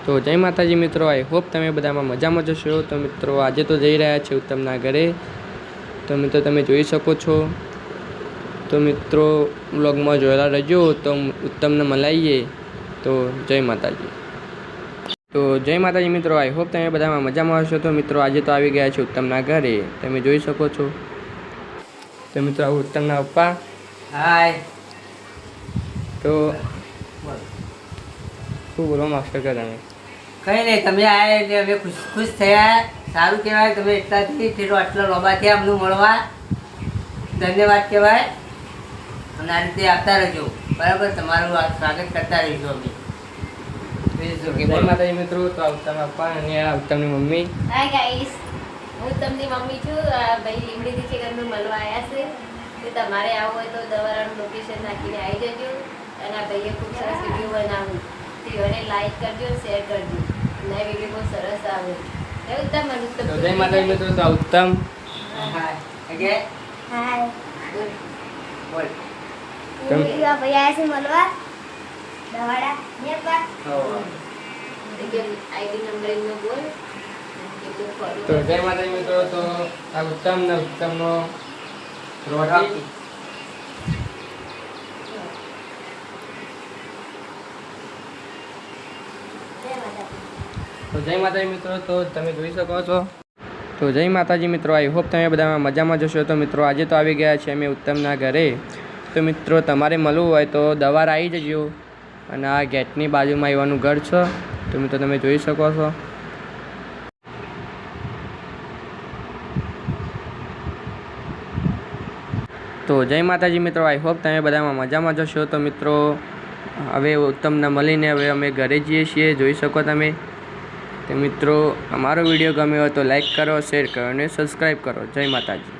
તો જય માતાજી મિત્રો, આઈ હોપ તમે બધામાં મજામાં જશો। તો મિત્રો આજે તો જઈ રહ્યા છે ઉત્તમના ઘરે। તો મિત્રો તમે જોઈ શકો છો। તો મિત્રો વ્લોગમાં જોયેલા રહેજો, તો ઉત્તમને મલાઈએ। તો જય માતાજી। તો જય માતાજી મિત્રો, આઈ હોપ તમે બધામાં મજામાં હશો। તો મિત્રો આજે તો આવી ગયા છે ઉત્તમના ઘરે, તમે જોઈ શકો છો। તો મિત્રો આ ઉત્તમના પપ્પા। હાય। તો શું બોલવા માંગશો કે તમે? કઈ નહીં, તમે આયા એટલે અમે ખુશ થયા। સારું કહેવાય, તમે એટલાથી ફેરો આટલા લોબા થયા અમને મળવા, ધન્યવાદ કહેવાય। અને આ રીતે આવતા રહેજો, બરાબર? તમારું સ્વાગત કરતા રહીશું અમે। જય માતાજી મિત્રો, તો આ ઉત્તમના પપ્પા અને આ ઉત્તમની મમ્મી। હાય ગાઈસ, હું તમને મમ્મી છું। આ ભાઈ લીમડીથી છે ઘરનું મળવા આવ્યા છે। તો તમારે આવવું હોય તો દવારાનું લોકેશન નાખીને આવી જજો। અને આ ભાઈએ ખૂબ સરસ વિડીયો બનાવ્યું, તેઓને લાઈક કરજો, શેર કરજો। નવી વિડીયો બહુ સરસ આવે। ઉત્તમ તો જય માતાજી મિત્રો, તો આ ઉત્તમ। હાય ઓકે, હાય બોલ। ભાઈ આવ્યા છે મળવા દવાડા ને પર આઈડી નંબર એમનો બોલ। તો જય માતાજી મિત્રો, તો આ ઉત્તમ ને ઉત્તમનો રોટી। તો જય માતાજી મિત્રો, તો તમે જોઈ શકો છો। તો જય માતાજી મિત્રો, આઈ હોપ તમે બધામાં મજામાં જશો। તો મિત્રો આજે તો આવી ગયા છે અમે ઉત્તમના ઘરે। તો મિત્રો તમારે મળવું હોય તો દવાર આવી જજો। અને આ ગેટની બાજુમાં એવાનું ઘર છે। તો મિત્રો તમે જોઈ શકો છો। તો જય માતાજી મિત્રો, આઈ હોપ તમે બધામાં મજામાં જશો। તો મિત્રો હવે ઉત્તમને મળીને હવે અમે ઘરે જઈએ છીએ, જોઈ શકો તમે। તો મિત્રો અમારો વિડીયો ગમ્યો હોય તો લાઈક કરો, શેર કરો અને સબસ્ક્રાઈબ કરો। જય માતાજી।